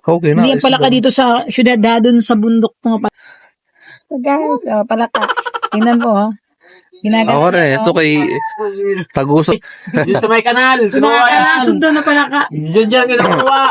Okay na. Hindi yan palaka dito sa syudad, doon sa bundok mga palaka. Guys, palaka. Tingnan mo, oh. Ginagawa. Ako rin, ito kay Taguso. Dito sa may kanal. Nakakasundo na palaka. Diyan kinukuha.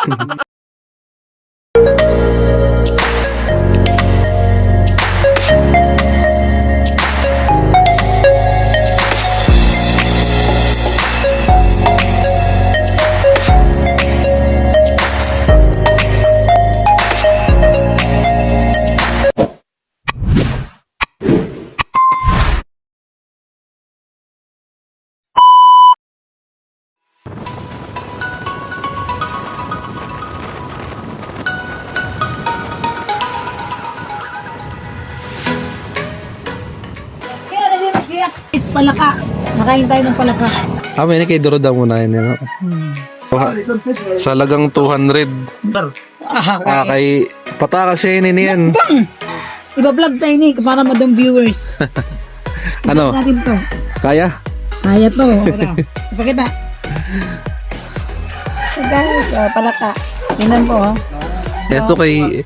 Kaya naging siya. Palaka. Nakain tayo ng palaka. May kay Doroda muna yun. Yun. Sa lagang 200. Kay Patakas siya yun yan. Iba-vlog tayo ni para madam viewers. Ano? Natin to. Kaya? Kaya to. Ipakita. So guys, palaka. Tingnan mo, oh. Ito kay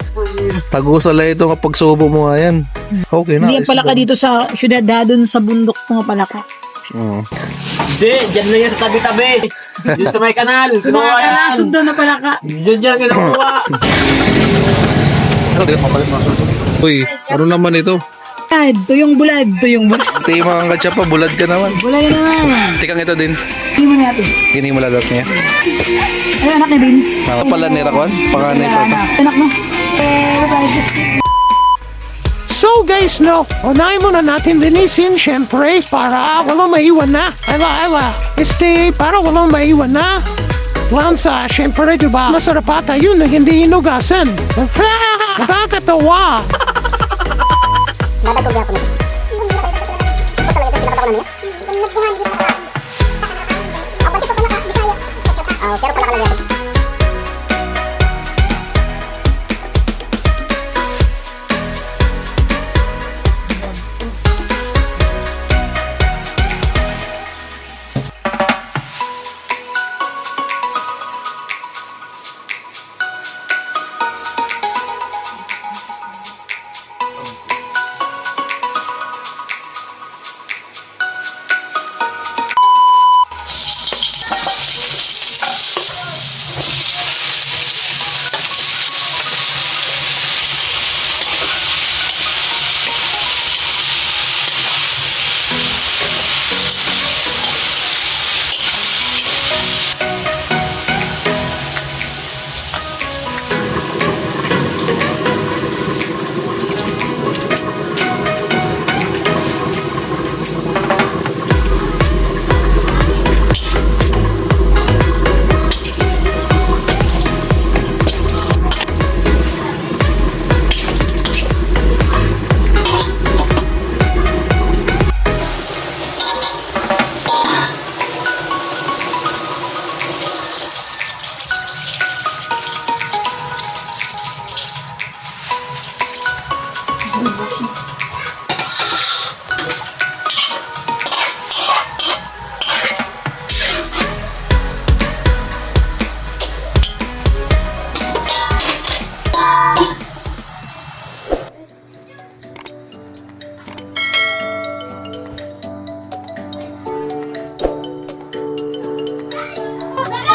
Taguso lang ito kapag subo mo nga yan. Okay na. Hindi yan palaka dito sa syudad, doon sa bundok mga palaka. Hindi, dyan na yan sa tabi-tabi. Dito sa may kanal. Nakakasundo na palaka. Diyan kinukuha. Uy, ano naman ito? Tuyong bulad, tuyong bulad. Timang ka pa, bulad ka naman. Bulad naman. Tikang ito din. Hindi mo natin. Kini mo lalak niya. Ay, anak niya din. Pala ni Rakwan, panganay pa ito. Anak mo. So guys, no, unahin muna natin linisin, syempre, para walang maiwan na. Para walang maiwan na. Lansa, syempre, diba, masarap ata yun na hindi hinugasan. Nakakatawa.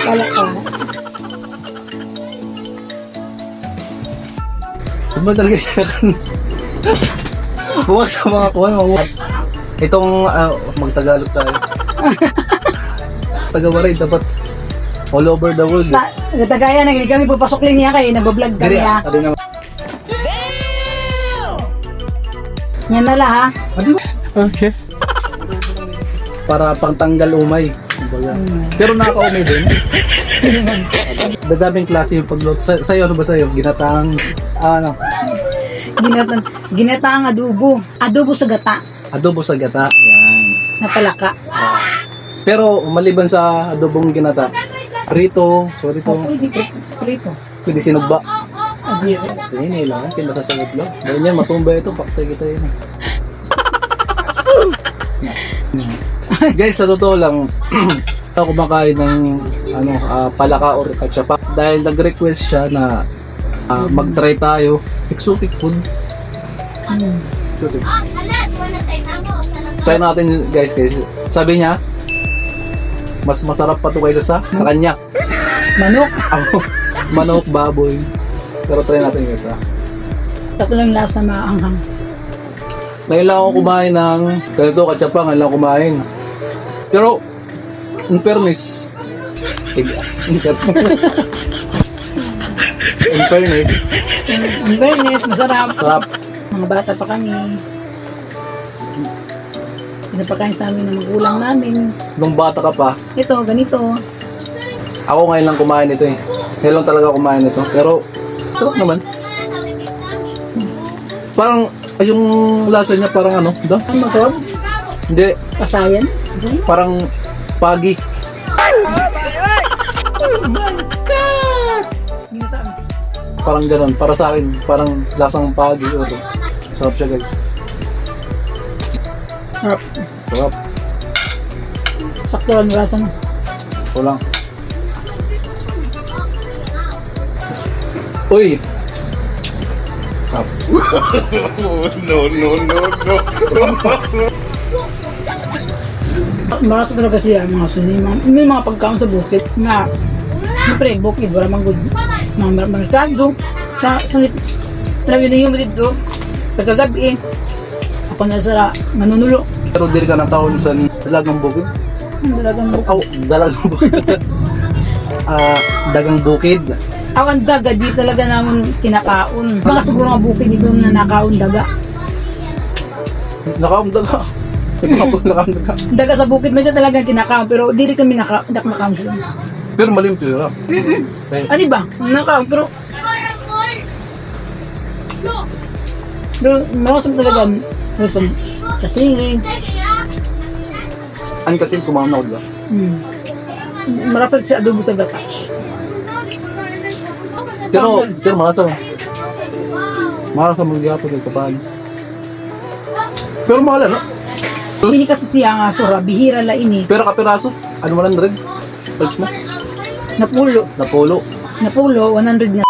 Palaka. Ano talaga yan? Huwag sa mga kuhan, itong magtagalog tayo. Taga-Waray, dapat all over the world. Tagaya, nagiging kami pupasok linya kayo, nag-vlog kami ha. Yan na lang ha. Okay. Para pangtanggal umay. Pero nakaka-umay din. Dadaming klase yung pagluto. Sa'yo, ano ba sa'yo? Ginataang, ano? Ginataang adobo. Adobo sa gata. Adobo sa gata. Yan. Na palaka. Pero maliban sa adobong ginata, prito, sorry to, Prito. pwede sinugba. Adiyo. Hindi lang, kinakasagot lang. Dahil yan, matumba ito, paktay kita yun. Guys, sa totoo lang, ako kumakain ng palaka or katsapa dahil nag-request siya na Mag-try tayo. Exotic food. Exotic. Try natin guys. Sabi niya, mas masarap pa to kaysa sa kanya. Manok. Manok, baboy. Pero try natin guys ha. Tatlo lang lasa maanghang. Ngayon lang ako kumain ng ganito, katsapa, ngayon lang kumain. Pero, in fairness, In fairness, masarap. sarap. Mga bata pa kami. Pinapakain sa amin ng magulang namin. Nung bata ka pa, Ito, ganito. ako ngayon lang kumain ito eh. Ngayon lang talaga kumain ito. Pero, sarap naman. Parang, yung lasa niya parang ano, Ang masarap. Hindi, Kasayan. parang pagi. Ginataan. Parang ganun. Para sa akin, parang lasang pagi. Sarap siya guys. Sarap. Sarap. Sakto lang yung lasa na. Ito lang. Uy! Sarap. Marasa talaga siya mga sinima. May mga pagkaon sa bukid na siyempre bukid wala mang good. Mga merkado sa trabi na yung dito. Pagkagabi ako na sa manunulo. Pero diri ka ng taon sa Dalagang Bukid. Dalagang bukid. Oh, Dalagang Bukid. Dagang Bukid. Awan daga di talaga namin kinakaon. Baka siguro nga bukid dito na nakaon daga. Nakaon daga. Nakaon daga. Daga sa bukid medyo talaga kinakaon pero di rin kami nakaon sila. Pero malim siya. Ah, di ba? Nakaon pero marasam talaga. Marasam. Kasi Ano kasi kumain ako diba? marasam siya adobo sa gata. Pero malasa mo. Malasa mo diya pag kapan. Pero mahal no? Ini kasi siya nga sura, bihira la ini. Pero kapiraso, ano mo lang rin? Price mo? Napulo. Napolo. Napulo, 100 na.